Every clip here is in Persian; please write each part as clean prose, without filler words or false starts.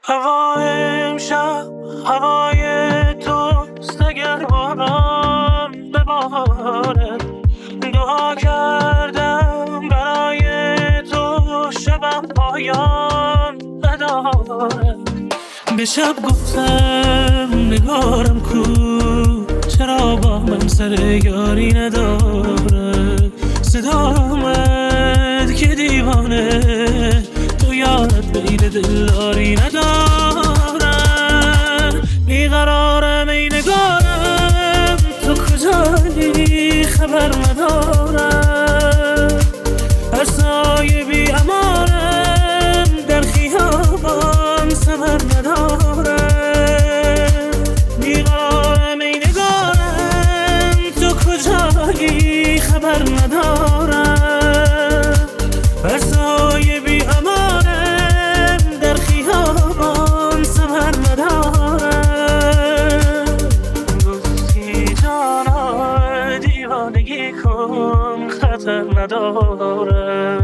هوای امشب هوای توست، اگر باران بباره. دعا کردم برای تو شبم پایان نداره. به شب گفتم نگارم کو، چرا با من سر یاری نداره. صدا آمد که دیوانه تو یارت بین دلداری نداره. بیقرارم ای نگارم تو کجایی خبر ندارم. هر سایه بی امانم در خیابان سمر نداره. بیقرارم ای نگارم تو کجایی خبر ندارم. هر سایه بی امانم در خیابان سمر نداره. گفتی جانا دیوانگی کن خطر نداره.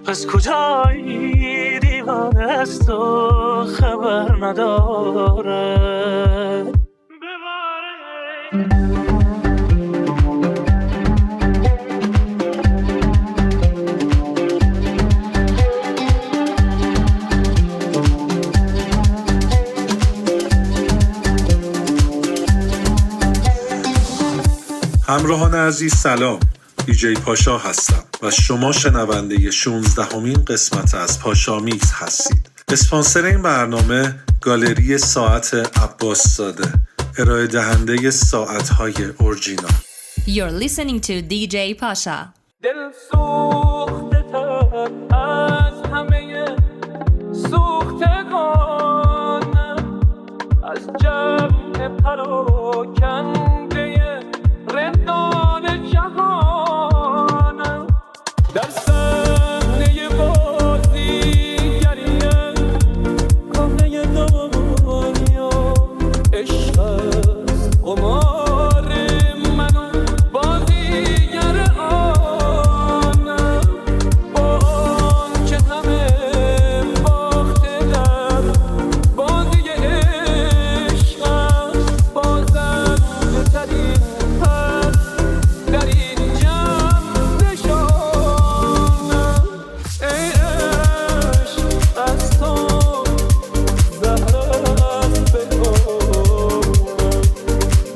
پس کجایی دیوانه است و خبر نداره. همراهان عزیز سلام، دیجی پاشا هستم و شما شنونده 16مین قسمت از پاشا میکس هستید. اسپانسر این برنامه گالری ساعت عباس زاده، ارائه دهنده ساعت‌های اورجینال. You're listening to DJ Pasha. دل سوخته تر از همه سوختگانم، از جمع پراکنده رندان جهانم. در صحنه بازیگریم کهنه دنیا، عشق است قمار من و بازیگر آنم. با آنکه همه باخته در بازی عشق است، بازنده ترین در این جمع نشانم. ای عشق از تو زهر است به عمرم،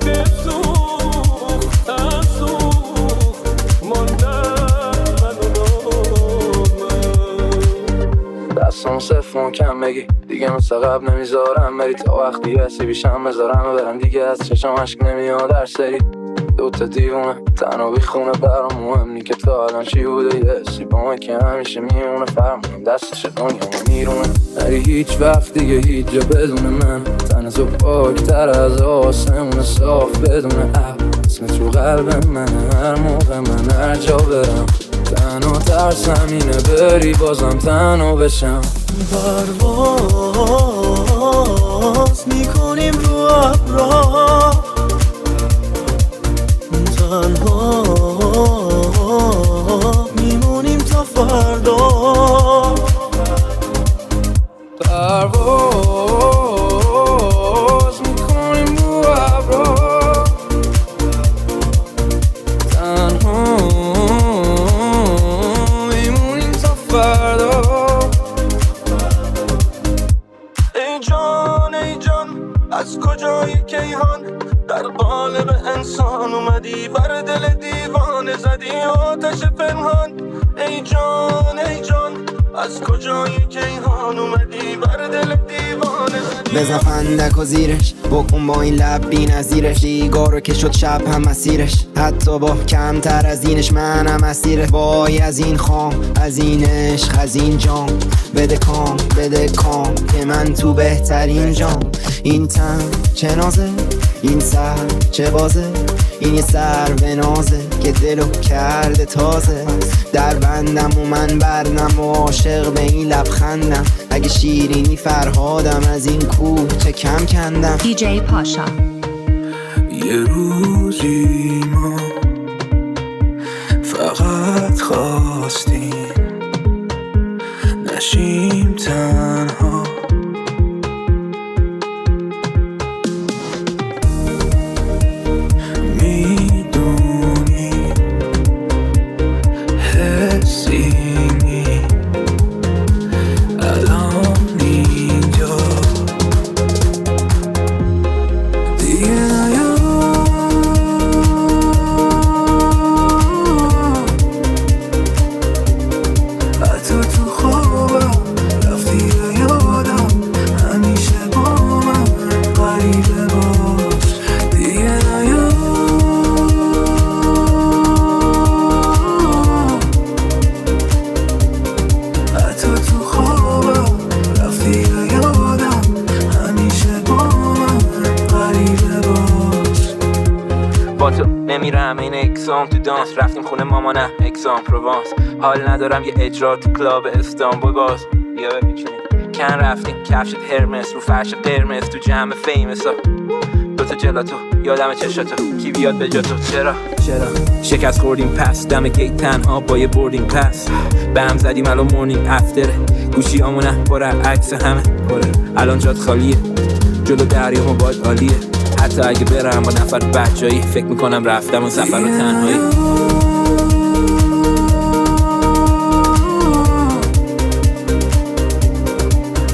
دل سوخت از سوخت ماندن من و نامم. دستم صفر کم بگی دیگه مثل قبل نمیذارم بری، تا وقتی بسی بیشم بذارم و برم دیگه از چشم عشق نمیاد در سری. دوتا دیوونه تنها بیخونه برام مهم نی که تا الان چی بوده. یه حسی با من که همیشه میمونه، فرمونم دستش دنیا میرونه. نری هیچ وقت دیگه هیچ جا بدون من، تن از و پاکتر از آسمون صاف بدون ابر. اسمت رو قلب من هر موقع من هر جا برم. تنها ترسم اینه بری بازم تنها بشم. پرواز میکنیم رو ابرا، تنها میمونیم تا فردا. پرواز میکنیم رو ابرا، تنها میمونیم تا فردا. ای جان از کجای کیهان در قالب انسان اومدی، بر دل دیوانه زدی آتش پنهان. ای جان از کجای کیهان اومدی، بر دل دیوانه زدی. بزن فندک و زیرش بکن با این لب بی نظیرش. دیگارو که شد شب هم مسیرش، حتی با کمتر از اینش منم اسیرش. وای از این خام، از این عشق، از این جام. بده کام که من تو بهترین جام. این تن چه نازه، این سر چه بازه، این یه سر به نازه که دلو کرده تازه. در بندم و من بردم و عاشق به این لبخندم. اگه شیرینی فرهادم از این کوه چه کم کندم. DJ Pasha. یه روزی ما فقط خواستیم نشیم تنها با تو نمیرم این اکسام تو دانس. رفتیم خونه مامانم اکسام پروانس. حال ندارم یه اجرا تو کلاب استانبول باز. بیا ببین کن رفتیم کفشت هرمس رو فرش قرمز تو جمع فیمسا. دوتا جلاتو یادم چشاتو کی بیاد به جاتو. چرا شکست خوردیم پس دم گیت تنها با یه بوردینگ پس. به هم زدیم الان مورنینگ افتره. گوشی آمونه پر عکس همه پره. الان جات خالیه جلو دریا موبایل عالیه. حتی اگه برم با نفر بچه‌ای فکر میکنم رفتم اون سفر رو تنهایی.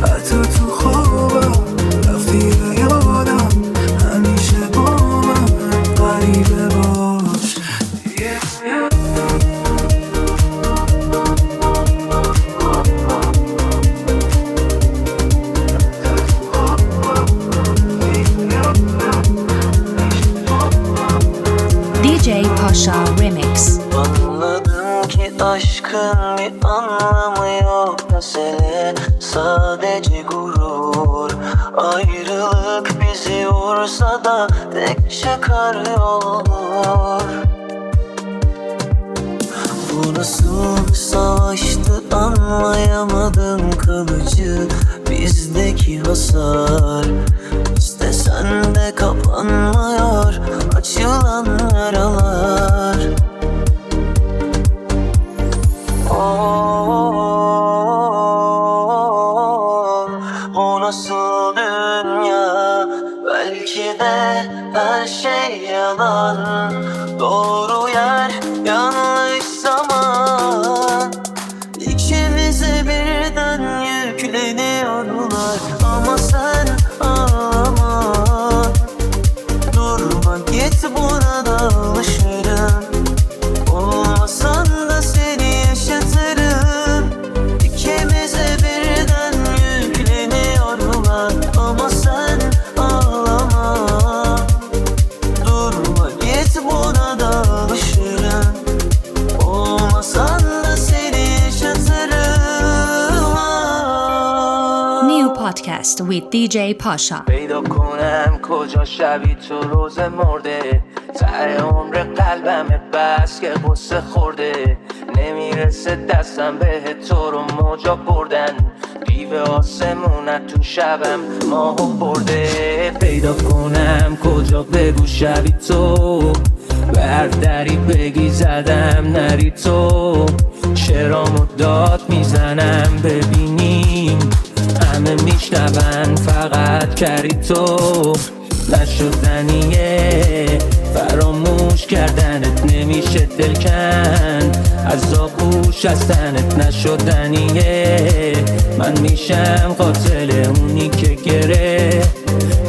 حتی تو خوابم رفتی به یادم. همیشه با من غریبه باش. DJ Pasha Remix. Anladım ki aşkın bir anlamı yok. Mesele sadece gurur. Ayrılık bizi vursa da tek çıkar yol olur. Bu nasıl bir savaştı anlayamadım kalıcı bizdeki hasar. İstesen de kapanmıyor açılan yaralar. O nasıl dünya? Belki de her şey yalan. Doğru yer, yanlış zaman. İkimize birden yükleniyorlar. Ama sen ağlama. Durma git burada alışırım. Olmasan da seni yaşatırım. İkimize birden yükleniyorlar. Ama sen ağlama. Durma git burada alışırım. Olmasan da seni yaşatırım. New podcast with DJ Pasha. پیدا کنم کجا شبی تو روز مرده. ته عمر قلبمه بس که قصه خورده. نمیرسه دستم به تو رو موجا بردن. دیو آسمونت تو شبم ماهو برده. پیدا کنم کجا بگو شبی تو. بر دری بگی زدم نری تو. چرامو داد میزنم ببینیم همه میشنون فقط کردی تو. نشدنیه فراموش کردنت نمیشه دلکن. از آغوش از تنت نشدنیه. من میشم قاتل اونی که گره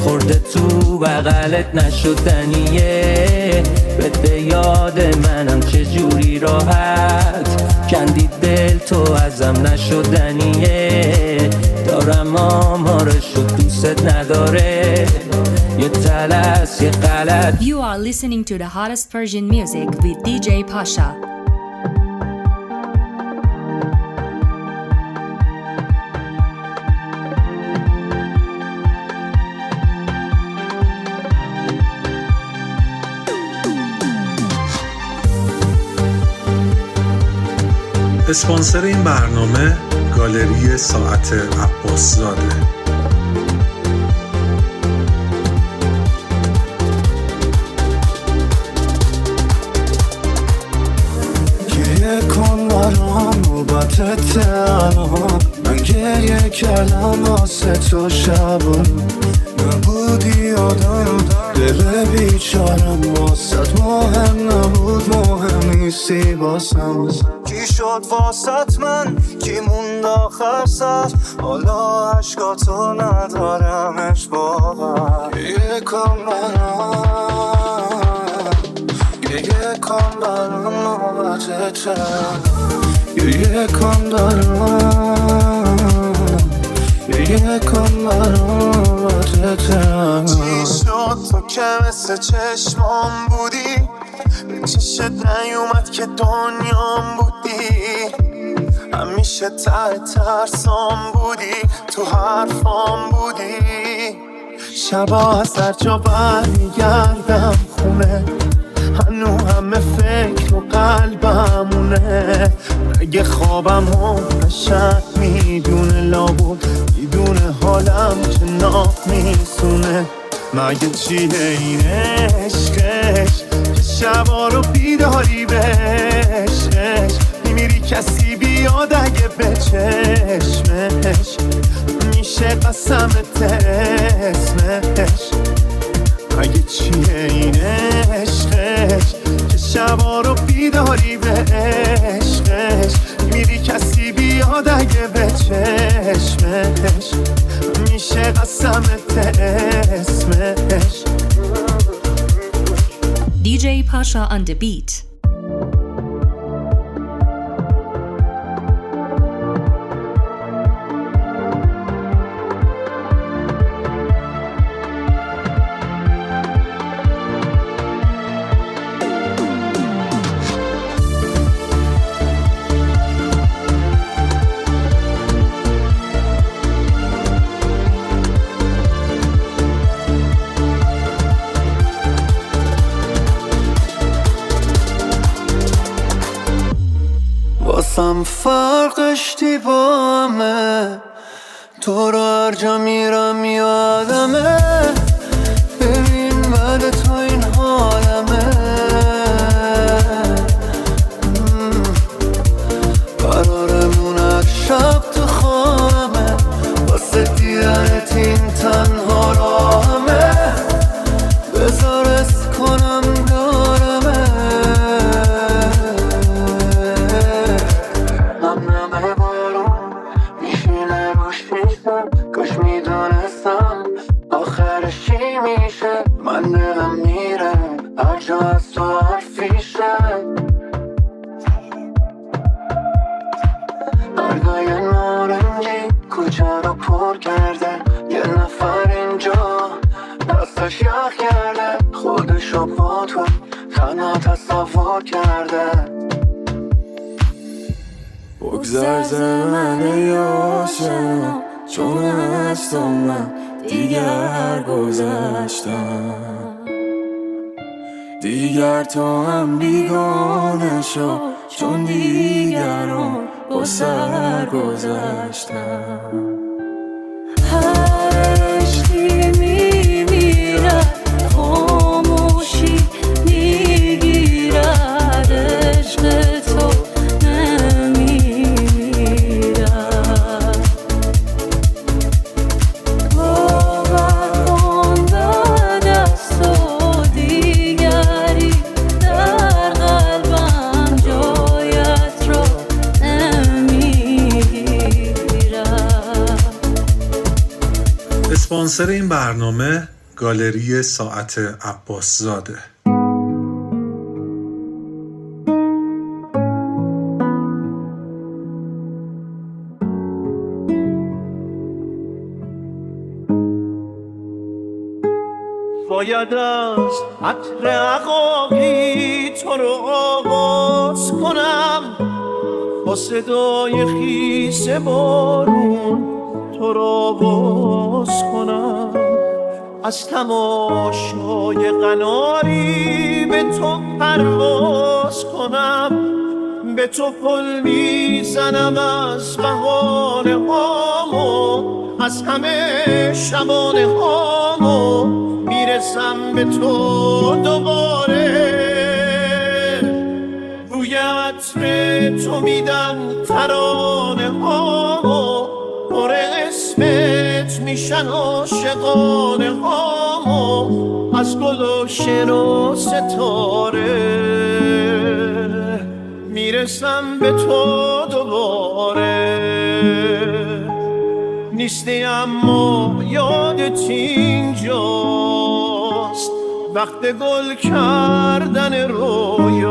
خورده تو بغلت نشدنیه. بده یاد منم چجوری راحت کندی دل تو ازم نشدنیه. دارم آمارشو دوست نداره یه تلس یه غلط. You are listening to the hottest Persian music with DJ Pasha. اسپانسر این برنامه گالری ساعت عباس زاده. گریه کن برام نوبت تنها. من گریه کردم واسه تو شبان. نبودی یادم دل بیچارم. واسط مهم نبود مهم نیستی باسم. کی شد واسط من کی موند آخر سر. حالا عشقاتو ندارمش باور. گریه کن برام گریه کن برام نوبت تنها. گریه کن برام گریه کن برام تنها. چی شد تو که مثل چشمام بودی. به چشت نیومد که دنیام بودی. همیشه ته ترسام بودی. تو حرفام بودی. شبا از هر جا برمیگردم خونه. هنو همه فکر و قلبمونه اگه خوابم و شب میدونه لابد میدونه حالم چه ناف میسونه مگه چیه این عشقش که شبا رو بیداری به عشقش میمیری کسی بیاد اگه به چشمش میشه قسمت اسمش مگه چیه این عشقش که شبا رو بیداری به عشقش میری کسی بیاد اگه به چشمش میشه قسمت اسمش DJ Pasha on the beat. واسم فرقش دیوامه تو رو هر جا میرم یادمه ببین بعد تو این حالمه قرارمون هر شب تو خانمه واسه دیدنت این تنها راهمه بذار اس کنم دارمه نمه بارون میشینه روش میشم کاش میدونستم آخرش چی میشه من دلم میره هر جا از تو حرفیشه برگای نارنجی کوچه رو پر کرده یه نفر اینجا دستش یخ کرده خودشو با تو تنها تصور کرده بگذر زمن یاشم چون از تو من دیگر گذشتم دیگر تو هم بیگانه شو چون دیگران با سر گذشتم هر عشقی میمیرد خاموشی میگیرد عشق تو نمیمیرد باور کن بعد از تو دیگری در قلبم جایت را نمیگیرد اسپانسر این برنامه گالری ساعت عباس زاده. باید از عطر عقاقی تو رو آغاز کنم با صدای خیس بارون تو رو آواز کنم از تماشای قناری به تو پرواز کنم به تو پل میزنم از بهانه هامو از همه شبانه هامو میرسم به تو دوباره روی عطر تو میدم ترانه هامو پر اسمت میشن عاشقانه هامو از گل و شعر و ستاره میرسم به تو دوباره نیستی اما یادت اینجاست وقت گل کردن رویا